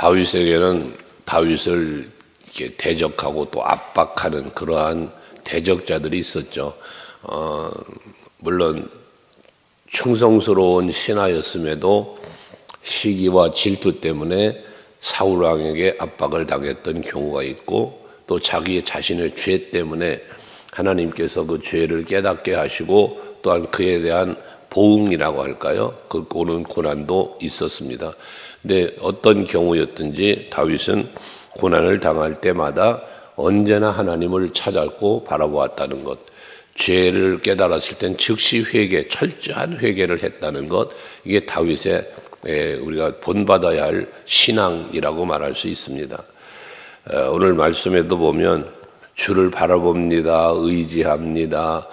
다윗에게는 다윗을 이렇게 대적하고 또 압박하는 그러한 대적자들이 있었죠. 물론 충성스러운 신하였음에도 시기와 질투 때문에 사울 왕에게 압박을 당했던 경우가 있고, 또 자기 자신의 죄 때문에 하나님께서 그 죄를 깨닫게 하시고 또한 그에 대한 보응이라고 할까요? 그 오는 고난도 있었습니다. 근데 어떤 경우였든지 다윗은 고난을 당할 때마다 언제나 하나님을 찾았고 바라보았다는 것, 죄를 깨달았을 땐 즉시 회개, 철저한 회개를 했다는 것, 이게 다윗의 우리가 본받아야 할 신앙이라고 말할 수 있습니다. 오늘 말씀에도 보면 주를 바라봅니다, 의지합니다,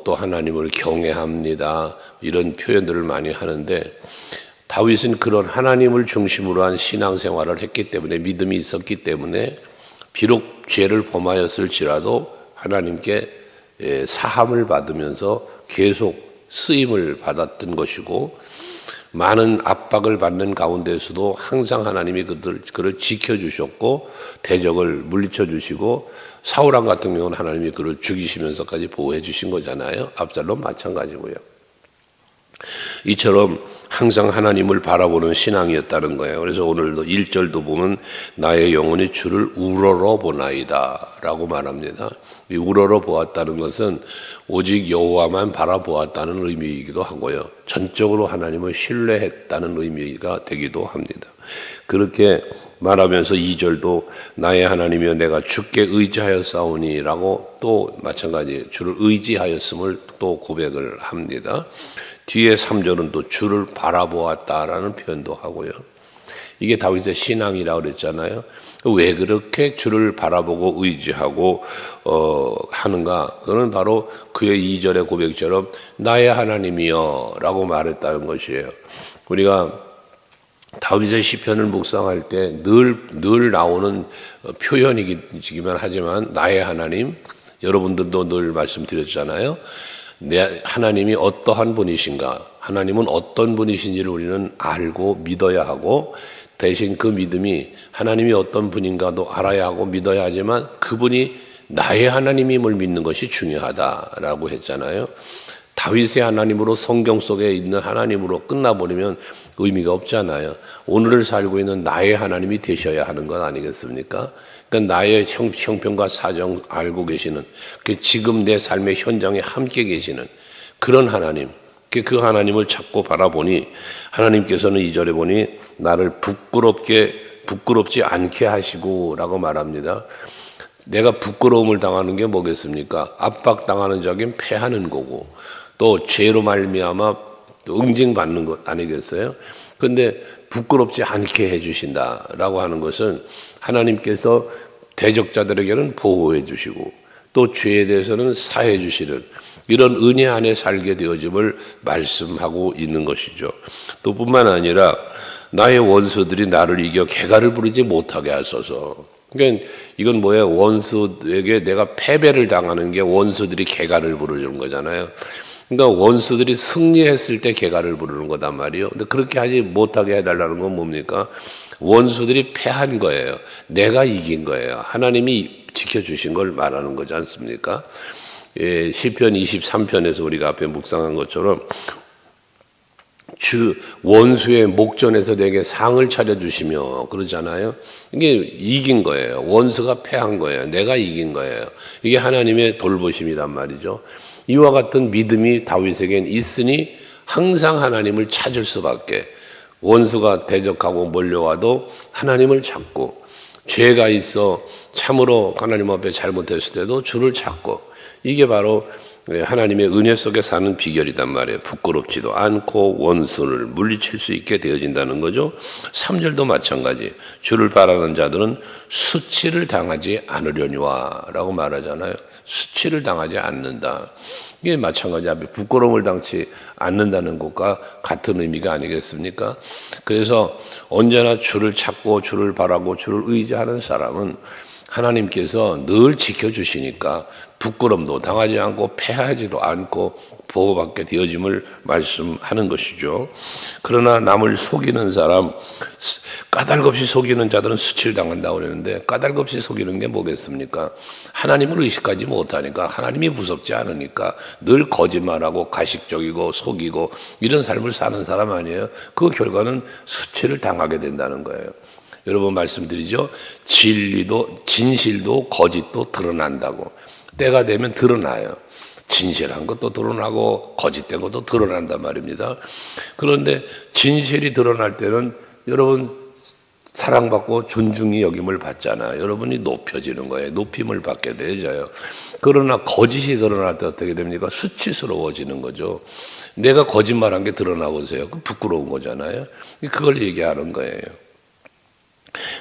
또 하나님을 경외합니다, 이런 표현들을 많이 하는데, 다윗은 그런 하나님을 중심으로 한 신앙생활을 했기 때문에, 믿음이 있었기 때문에 비록 죄를 범하였을지라도 하나님께 사함을 받으면서 계속 쓰임을 받았던 것이고, 많은 압박을 받는 가운데서도 항상 하나님이 그를 지켜주셨고 대적을 물리쳐 주시고, 사울왕 같은 경우는 하나님이 그를 죽이시면서까지 보호해 주신 거잖아요. 압살롬 마찬가지고요. 이처럼 항상 하나님을 바라보는 신앙이었다는 거예요. 그래서 오늘도 1절도 보면 나의 영혼이 주를 우러러 보나이다 라고 말합니다. 이 우러러 보았다는 것은 오직 여호와만 바라보았다는 의미이기도 하고요, 전적으로 하나님을 신뢰했다는 의미가 되기도 합니다. 그렇게 말하면서 2절도 나의 하나님이여 내가 주께 의지하였사오니 라고 또 마찬가지 주를 의지하였음을 또 고백을 합니다. 뒤에 3절은 또 주를 바라보았다라는 표현도 하고요. 이게 다윗의 신앙이라고 그랬잖아요. 왜 그렇게 주를 바라보고 의지하고 하는가? 그건 바로 그의 2절의 고백처럼 나의 하나님이여 라고 말했다는 것이에요. 우리가 다윗의 시편을 묵상할 때 늘 나오는 표현이기만 하지만 나의 하나님, 여러분들도 늘 말씀드렸잖아요. 내 하나님이 어떠한 분이신가, 하나님은 어떤 분이신지를 우리는 알고 믿어야 하고, 대신 그 믿음이 하나님이 어떤 분인가도 알아야 하고 믿어야 하지만 그분이 나의 하나님임을 믿는 것이 중요하다라고 했잖아요. 다윗의 하나님으로, 성경 속에 있는 하나님으로 끝나버리면 의미가 없잖아요. 오늘을 살고 있는 나의 하나님이 되셔야 하는 건 아니겠습니까? 그러니까 나의 형편과 사정 알고 계시는, 지금 내 삶의 현장에 함께 계시는 그런 하나님, 그 하나님을 찾고 바라보니 하나님께서는 2절에 보니 나를 부끄럽지 않게 하시고 라고 말합니다. 내가 부끄러움을 당하는 게 뭐겠습니까? 압박당하는 자긴 패하는 거고, 또 죄로 말미암아 또 응징받는 것 아니겠어요? 그런데 부끄럽지 않게 해주신다라고 하는 것은 하나님께서 대적자들에게는 보호해 주시고 또 죄에 대해서는 사해 주시는 이런 은혜 안에 살게 되어짐을 말씀하고 있는 것이죠. 또 뿐만 아니라 나의 원수들이 나를 이겨 개가를 부르지 못하게 하소서. 그러니까 이건 뭐예요? 원수에게 내가 패배를 당하는 게 원수들이 개가를 부르는 거잖아요. 그러니까 원수들이 승리했을 때 개가를 부르는 거단 말이에요. 근데 그렇게 하지 못하게 해달라는 건 뭡니까? 원수들이 패한 거예요. 내가 이긴 거예요. 하나님이 지켜주신 걸 말하는 거지 않습니까? 시편 23편에서 우리가 앞에 묵상한 것처럼 주 원수의 목전에서 내게 상을 차려주시며 그러잖아요. 이게 이긴 거예요. 원수가 패한 거예요. 내가 이긴 거예요. 이게 하나님의 돌보심이란 말이죠. 이와 같은 믿음이 다윗에겐 있으니 항상 하나님을 찾을 수밖에, 원수가 대적하고 몰려와도 하나님을 찾고, 죄가 있어 참으로 하나님 앞에 잘못했을 때도 주를 찾고, 이게 바로 하나님의 은혜 속에 사는 비결이단 말이에요. 부끄럽지도 않고 원수를 물리칠 수 있게 되어진다는 거죠. 3절도 마찬가지. 주를 바라는 자들은 수치를 당하지 않으려니와 라고 말하잖아요. 수치를 당하지 않는다. 이게 마찬가지 앞에 부끄러움을 당치 않는다는 것과 같은 의미가 아니겠습니까? 그래서 언제나 주를 찾고 주를 바라고 주를 의지하는 사람은 하나님께서 늘 지켜주시니까 부끄럼도 당하지 않고 패하지도 않고 보호받게 되어짐을 말씀하는 것이죠. 그러나 남을 속이는 사람, 까닭없이 속이는 자들은 수치를 당한다고 그러는데 까닭없이 속이는 게 뭐겠습니까? 하나님을 의식하지 못하니까, 하나님이 무섭지 않으니까 늘 거짓말하고 가식적이고 속이고 이런 삶을 사는 사람 아니에요. 그 결과는 수치를 당하게 된다는 거예요. 여러분 말씀드리죠. 진실도 거짓도 드러난다고. 때가 되면 드러나요. 진실한 것도 드러나고 거짓된 것도 드러난단 말입니다. 그런데 진실이 드러날 때는 여러분 사랑받고 존중이 여김을 받잖아요. 여러분이 높여지는 거예요. 높임을 받게 되져요. 그러나 거짓이 드러날 때 어떻게 됩니까? 수치스러워지는 거죠. 내가 거짓말한 게 드러나보세요. 그 부끄러운 거잖아요. 그걸 얘기하는 거예요.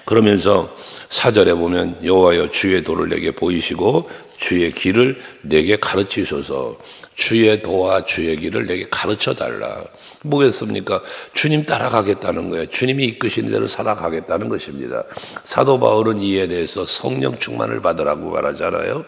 그러면서 4절에 보면 여호와여 주의 도를 내게 보이시고 주의 길을 내게 가르치소서. 주의 도와 주의 길을 내게 가르쳐달라. 뭐겠습니까? 주님 따라가겠다는 거예요. 주님이 이끄신 대로 살아가겠다는 것입니다. 사도 바울은 이에 대해서 성령 충만을 받으라고 말하잖아요.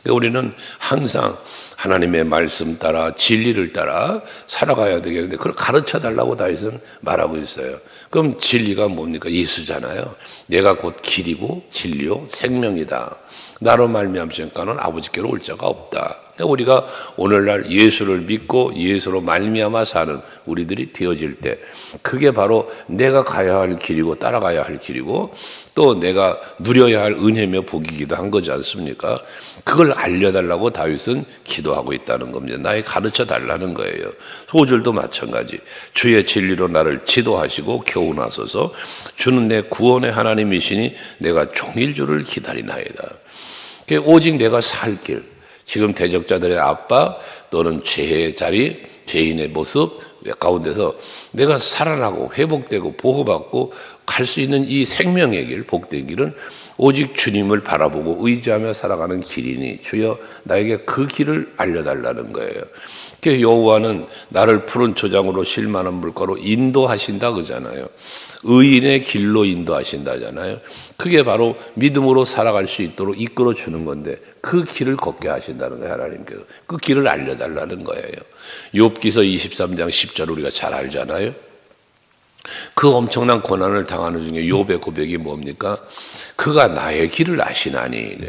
우리는 항상 하나님의 말씀 따라 진리를 따라 살아가야 되겠는데 그걸 가르쳐달라고 다윗은 말하고 있어요. 그럼 진리가 뭡니까? 예수잖아요. 내가 곧 길이고 진리요 생명이다. 나로 말미암으니까는 아버지께로 올 자가 없다. 우리가 오늘날 예수를 믿고 예수로 말미암아 사는 우리들이 되어질 때 그게 바로 내가 가야 할 길이고 따라가야 할 길이고 또 내가 누려야 할 은혜며 복이기도 한 거지 않습니까? 그걸 알려달라고 다윗은 기도하고 있다는 겁니다. 나에 가르쳐 달라는 거예요. 5절도 마찬가지. 주의 진리로 나를 지도하시고 교훈하소서. 주는 내 구원의 하나님이시니 내가 종일 주를 기다리나이다. 오직 내가 살 길, 지금 대적자들의 압박 또는 죄의 자리, 죄인의 모습 가운데서 내가 살아나고 회복되고 보호받고 갈 수 있는 이 생명의 길, 복된 길은 오직 주님을 바라보고 의지하며 살아가는 길이니 주여 나에게 그 길을 알려달라는 거예요. 여호와는 나를 푸른 초장으로 쉴만한 물가로 인도하신다 그러잖아요. 의인의 길로 인도하신다잖아요. 그게 바로 믿음으로 살아갈 수 있도록 이끌어 주는 건데 그 길을 걷게 하신다는 거예요. 하나님께서 그 길을 알려달라는 거예요. 욥기서 23장 10절 우리가 잘 알잖아요. 그 엄청난 고난을 당하는 중에 욥의 고백이 뭡니까? 그가 나의 길을 아시나니.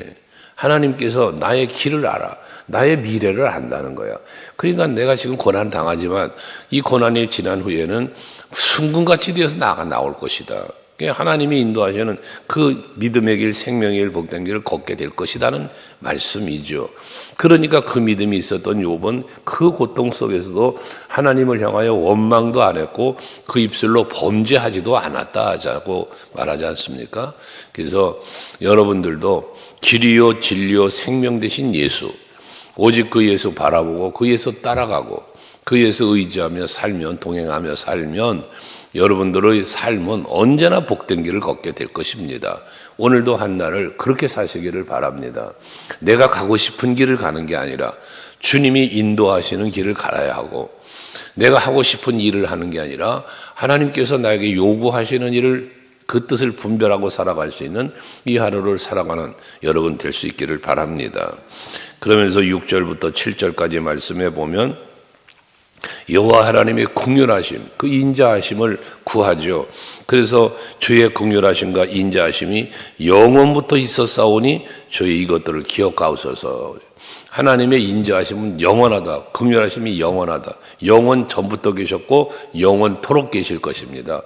하나님께서 나의 길을 알아. 나의 미래를 안다는 거야. 그러니까 내가 지금 고난 당하지만 이 고난이 지난 후에는 순금같이 되어서 나올 것이다. 하나님이 인도하시는 그 믿음의 길, 생명의 길, 복된 길을 걷게 될 것이라는 말씀이죠. 그러니까 그 믿음이 있었던 욥은 그 고통 속에서도 하나님을 향하여 원망도 안 했고 그 입술로 범죄하지도 않았다고 말하지 않습니까? 그래서 여러분들도 길이요 진리요 생명 되신 예수, 오직 그 예수 바라보고 그 예수 따라가고 그 예수 의지하며 살면, 동행하며 살면 여러분들의 삶은 언제나 복된 길을 걷게 될 것입니다. 오늘도 한 날을 그렇게 사시기를 바랍니다. 내가 가고 싶은 길을 가는 게 아니라 주님이 인도하시는 길을 가야 하고 내가 하고 싶은 일을 하는 게 아니라 하나님께서 나에게 요구하시는 일을 그 뜻을 분별하고 살아갈 수 있는 이 하루를 살아가는 여러분 될 수 있기를 바랍니다. 그러면서 6절부터 7절까지 말씀해 보면 여호와 하나님의 긍휼하심, 그 인자하심을 구하죠. 그래서 주의 긍휼하심과 인자하심이 영원부터 있었사오니 저희 이것들을 기억하옵소서. 하나님의 인자하심은 영원하다. 긍휼하심이 영원하다. 영원 전부터 계셨고 영원토록 계실 것입니다.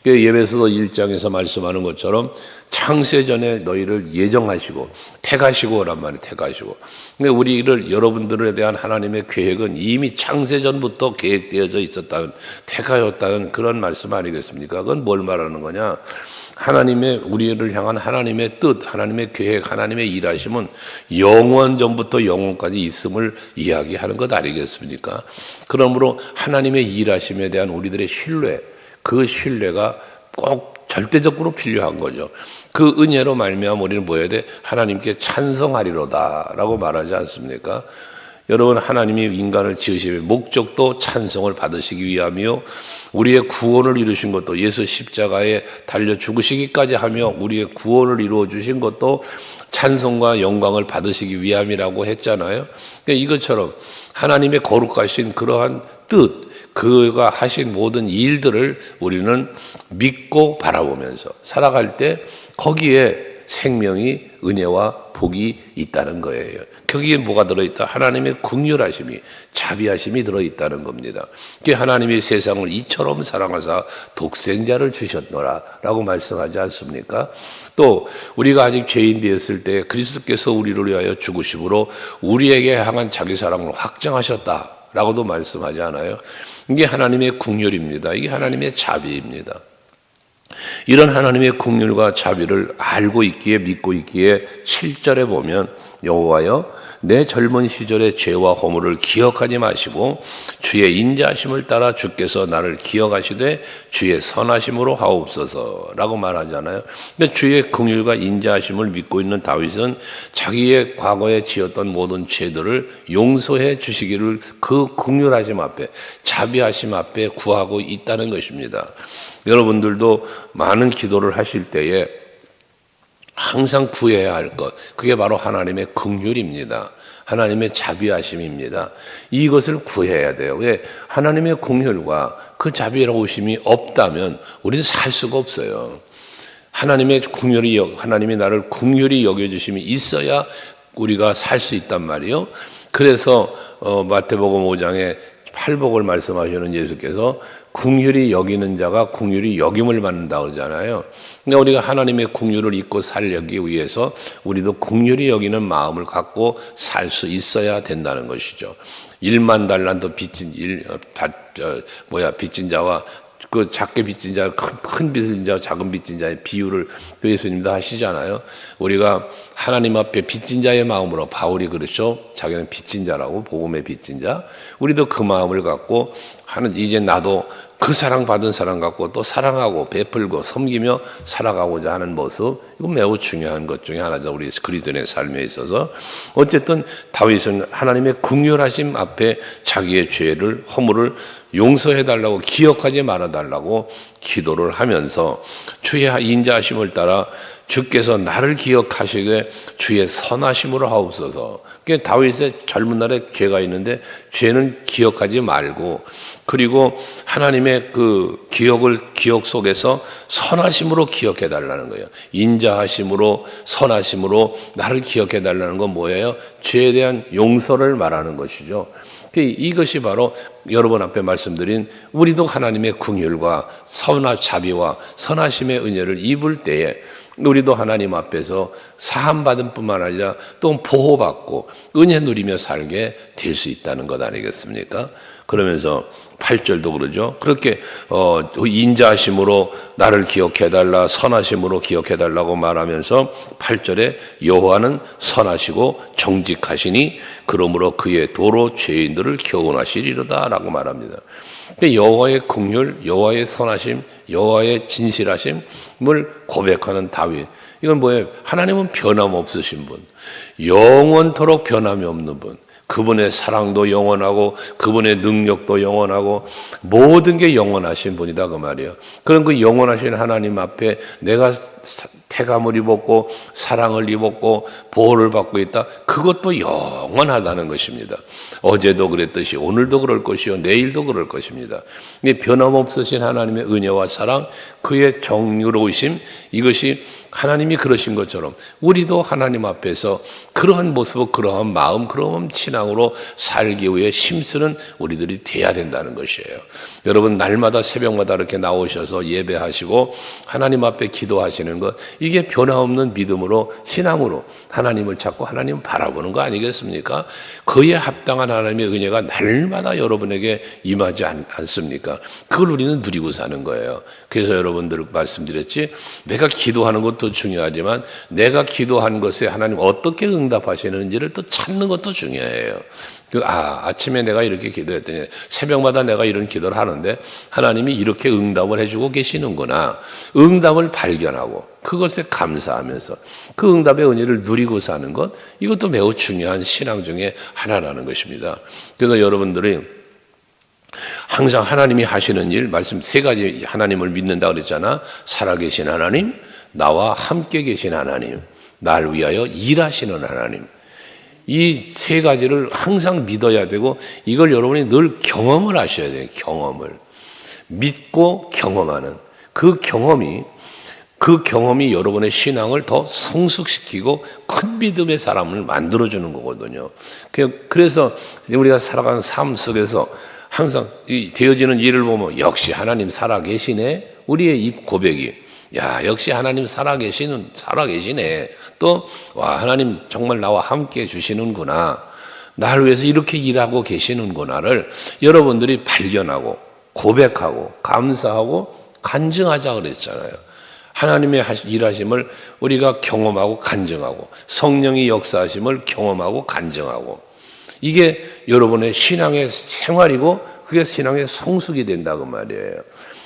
예배소서 1장에서 말씀하는 것처럼 창세전에 너희를 예정하시고 택하시고 란 말이 택하시고. 근데 우리를 여러분들에 대한 하나님의 계획은 이미 창세전부터 계획되어져 있었다는 택하였다는 그런 말씀 아니겠습니까? 그건 뭘 말하는 거냐? 하나님의 우리를 향한 하나님의 뜻, 하나님의 계획, 하나님의 일하심은 영원 전부터 영원까지 있음을 이야기하는 것 아니겠습니까? 그러므로 하나님의 일하심에 대한 우리들의 신뢰, 그 신뢰가 꼭 절대적으로 필요한 거죠. 그 은혜로 말미암아 우리는 뭐 해야 돼? 하나님께 찬송하리로다 라고 말하지 않습니까? 여러분, 하나님이 인간을 지으심의 목적도 찬송을 받으시기 위함이요, 우리의 구원을 이루신 것도 예수 십자가에 달려 죽으시기까지 하며 우리의 구원을 이루어 주신 것도 찬송과 영광을 받으시기 위함이라고 했잖아요. 그러니까 이것처럼 하나님의 거룩하신 그러한 뜻, 그가 하신 모든 일들을 우리는 믿고 바라보면서 살아갈 때 거기에 생명이, 은혜와 복이 있다는 거예요. 거기에 뭐가 들어있다? 하나님의 긍휼하심이, 자비하심이 들어있다는 겁니다. 하나님이 세상을 이처럼 사랑하사 독생자를 주셨노라 라고 말씀하지 않습니까? 또 우리가 아직 죄인 되었을 때 그리스도께서 우리를 위하여 죽으심으로 우리에게 향한 자기 사랑을 확증하셨다 라고도 말씀하지 않아요? 이게 하나님의 긍휼입니다. 이게 하나님의 자비입니다. 이런 하나님의 긍휼과 자비를 알고 있기에, 믿고 있기에 7절에 보면 여호와여, 내 젊은 시절의 죄와 허물을 기억하지 마시고 주의 인자하심을 따라 주께서 나를 기억하시되 주의 선하심으로 하옵소서라고 말하잖아요. 근데 주의 긍휼과 인자하심을 믿고 있는 다윗은 자기의 과거에 지었던 모든 죄들을 용서해 주시기를 그 긍휼하심 앞에, 자비하심 앞에 구하고 있다는 것입니다. 여러분들도 많은 기도를 하실 때에 항상 구해야 할 것, 그게 바로 하나님의 긍휼입니다. 하나님의 자비하심입니다. 이것을 구해야 돼요. 왜? 하나님의 긍휼과 그 자비로우심이 없다면 우리는 살 수가 없어요. 하나님의 긍휼이, 하나님이 나를 긍휼히 여겨주심이 있어야 우리가 살 수 있단 말이에요. 그래서 마태복음 5장에 팔복을 말씀하시는 예수께서 긍휼히 여기는 자가 긍휼히 여김을 받는다 그러잖아요. 그러니까 우리가 하나님의 긍휼을 잊고 살기 위해서 우리도 긍휼히 여기는 마음을 갖고 살 수 있어야 된다는 것이죠. 1만 달란트 빚진 자와 그 작게 빚진 자, 큰 빚진 자, 작은 빚진 자의 비유를 예수님도 하시잖아요. 우리가 하나님 앞에 빚진 자의 마음으로, 바울이 그렇죠. 자기는 빚진 자라고, 복음의 빚진 자. 우리도 그 마음을 갖고 이제 나도 그 사랑받은 사람 갖고 또 사랑하고 베풀고 섬기며 살아가고자 하는 모습, 이거 매우 중요한 것 중에 하나죠. 우리 그리스도인의 삶에 있어서. 어쨌든 다윗은 하나님의 긍휼하심 앞에 자기의 죄를, 허물을 용서해달라고, 기억하지 말아달라고 기도를 하면서 주의 인자하심을 따라 주께서 나를 기억하시되 주의 선하심으로 하옵소서. 그러니까 다윗의 젊은 날에 죄가 있는데 죄는 기억하지 말고, 그리고 하나님의 그 기억 속에서 선하심으로 기억해 달라는 거예요. 인자하심으로, 선하심으로 나를 기억해 달라는 건 뭐예요? 죄에 대한 용서를 말하는 것이죠. 이것이 바로 여러분 앞에 말씀드린, 우리도 하나님의 긍휼과 자비와 선하심의 은혜를 입을 때에 우리도 하나님 앞에서 사함받은 뿐만 아니라 또 보호받고 은혜 누리며 살게 될 수 있다는 것 아니겠습니까? 그러면서 8절도 그러죠. 그렇게 인자하심으로 나를 기억해달라, 선하심으로 기억해달라고 말하면서 8절에 여호와는 선하시고 정직하시니 그러므로 그의 도로 죄인들을 교훈하시리로다 라고 말합니다. 여호와의 긍휼, 여호와의 선하심, 여호와의 진실하심을 고백하는 다윗. 이건 뭐예요? 하나님은 변함없으신 분, 영원토록 변함이 없는 분, 그분의 사랑도 영원하고 그분의 능력도 영원하고 모든 게 영원하신 분이다 그 말이에요. 그런 그 영원하신 하나님 앞에 내가 태감을 입었고 사랑을 입었고 보호를 받고 있다. 그것도 영원하다는 것입니다. 어제도 그랬듯이 오늘도 그럴 것이요 내일도 그럴 것입니다. 변함없으신 하나님의 은혜와 사랑, 그의 정의로우심, 이것이 하나님이 그러신 것처럼 우리도 하나님 앞에서 그러한 모습, 그러한 마음, 그러한 신앙으로 살기 위해 힘쓰는 우리들이 돼야 된다는 것이에요. 여러분, 날마다 새벽마다 이렇게 나오셔서 예배하시고 하나님 앞에 기도하시는 것, 이게 변함없는 믿음으로, 신앙으로 하나님을 찾고 하나님을 바라보는 거 아니겠습니까? 그에 합당한 하나님의 은혜가 날마다 여러분에게 임하지 않습니까? 그걸 우리는 누리고 사는 거예요. 그래서 여러분들 말씀드렸지, 내가 기도하는 것도 중요하지만 내가 기도한 것에 하나님 어떻게 응답하시는지를 또 찾는 것도 중요해요. 아침에 내가 이렇게 기도했더니 새벽마다 내가 이런 기도를 하는데 하나님이 이렇게 응답을 해주고 계시는구나. 응답을 발견하고 그것에 감사하면서 그 응답의 은혜를 누리고 사는 것, 이것도 매우 중요한 신앙 중에 하나라는 것입니다. 그래서 여러분들이 항상 하나님이 하시는 일, 말씀 세 가지 하나님을 믿는다 그랬잖아. 살아계신 하나님, 나와 함께 계신 하나님, 날 위하여 일하시는 하나님. 이 세 가지를 항상 믿어야 되고, 이걸 여러분이 늘 경험을 하셔야 돼요. 경험을. 믿고 경험하는 그 경험이 여러분의 신앙을 더 성숙시키고 큰 믿음의 사람을 만들어주는 거거든요. 그래서 우리가 살아가는 삶 속에서 항상 이 되어지는 일을 보면 역시 하나님 살아계시네. 우리의 입 고백이, 야, 역시 하나님 살아계시네. 또, 와, 하나님 정말 나와 함께 해주시는구나. 나를 위해서 이렇게 일하고 계시는구나를 여러분들이 발견하고 고백하고 감사하고 간증하자 그랬잖아요. 하나님의 일하심을 우리가 경험하고 간증하고 성령의 역사하심을 경험하고 간증하고, 이게 여러분의 신앙의 생활이고 그게 신앙의 성숙이 된다고 말이에요.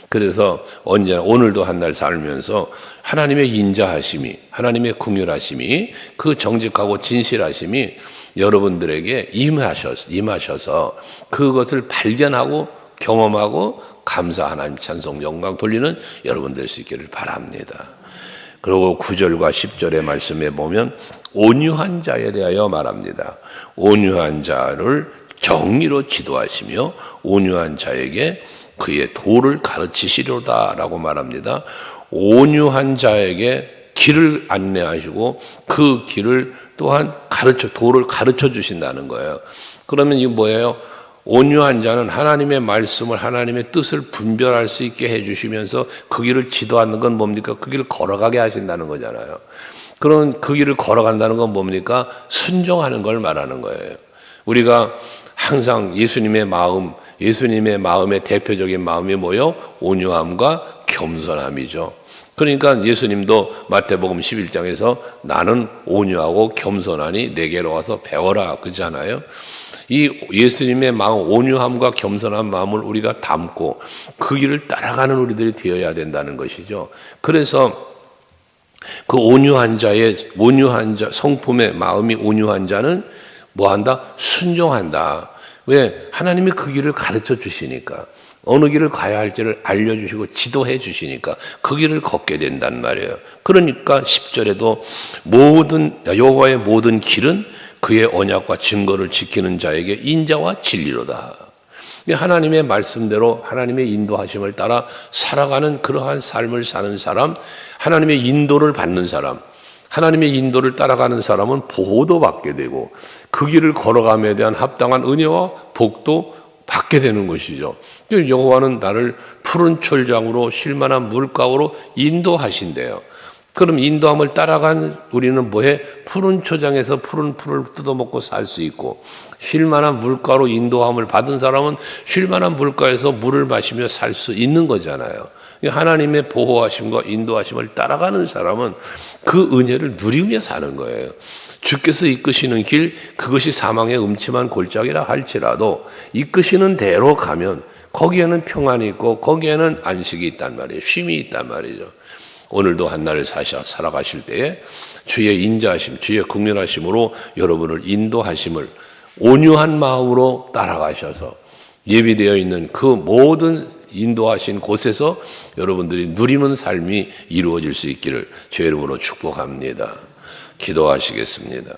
그래서 언제나 오늘도 한 날 살면서 하나님의 인자하심이, 하나님의 긍휼하심이, 그 정직하고 진실하심이 여러분들에게 임하셔서 그것을 발견하고 경험하고 감사, 하나님 찬송, 영광 돌리는 여러분 될 수 있기를 바랍니다. 그리고 9절과 10절의 말씀에 보면 온유한 자에 대하여 말합니다. 온유한 자를 정의로 지도하시며 온유한 자에게 그의 도를 가르치시리로다라고 말합니다. 온유한 자에게 길을 안내하시고 그 길을 또한 도를 가르쳐 주신다는 거예요. 그러면 이게 뭐예요? 온유한 자는 하나님의 말씀을, 하나님의 뜻을 분별할 수 있게 해주시면서 그 길을 지도하는 건 뭡니까? 그 길을 걸어가게 하신다는 거잖아요. 그런 그 길을 걸어간다는 건 뭡니까? 순종하는 걸 말하는 거예요. 우리가 항상 예수님의 마음의 대표적인 마음이 뭐요? 온유함과 겸손함이죠. 그러니까 예수님도 마태복음 11장에서 나는 온유하고 겸손하니 내게로 와서 배워라 그러잖아요. 이 예수님의 마음, 온유함과 겸손한 마음을 우리가 담고 그 길을 따라가는 우리들이 되어야 된다는 것이죠. 그래서 그 온유한 자, 성품의 마음이 온유한 자는 뭐 한다? 순종한다. 왜? 하나님이 그 길을 가르쳐 주시니까, 어느 길을 가야 할지를 알려주시고 지도해 주시니까 그 길을 걷게 된단 말이에요. 그러니까 10절에도 여호와의 모든 길은 그의 언약과 증거를 지키는 자에게 인자와 진리로다. 하나님의 말씀대로 하나님의 인도하심을 따라 살아가는 그러한 삶을 사는 사람, 하나님의 인도를 받는 사람, 하나님의 인도를 따라가는 사람은 보호도 받게 되고 그 길을 걸어감에 대한 합당한 은혜와 복도 받게 되는 것이죠. 여호와는 나를 푸른 철장으로 쉴만한 물가로 인도하신대요. 그럼 인도함을 따라간 우리는 뭐해? 푸른 초장에서 푸른 풀을 뜯어먹고 살 수 있고, 쉴만한 물가로 인도함을 받은 사람은 쉴만한 물가에서 물을 마시며 살 수 있는 거잖아요. 하나님의 보호하심과 인도하심을 따라가는 사람은 그 은혜를 누리며 사는 거예요. 주께서 이끄시는 길, 그것이 사망의 음침한 골짜기라 할지라도 이끄시는 대로 가면 거기에는 평안이 있고 거기에는 안식이 있단 말이에요. 쉼이 있단 말이죠. 오늘도 한 날을 살아가실 때에 주의 인자하심, 주의 긍휼하심으로 여러분을 인도하심을 온유한 마음으로 따라가셔서 예비되어 있는 그 모든 인도하신 곳에서 여러분들이 누리는 삶이 이루어질 수 있기를 주의 이름으로 축복합니다. 기도하시겠습니다.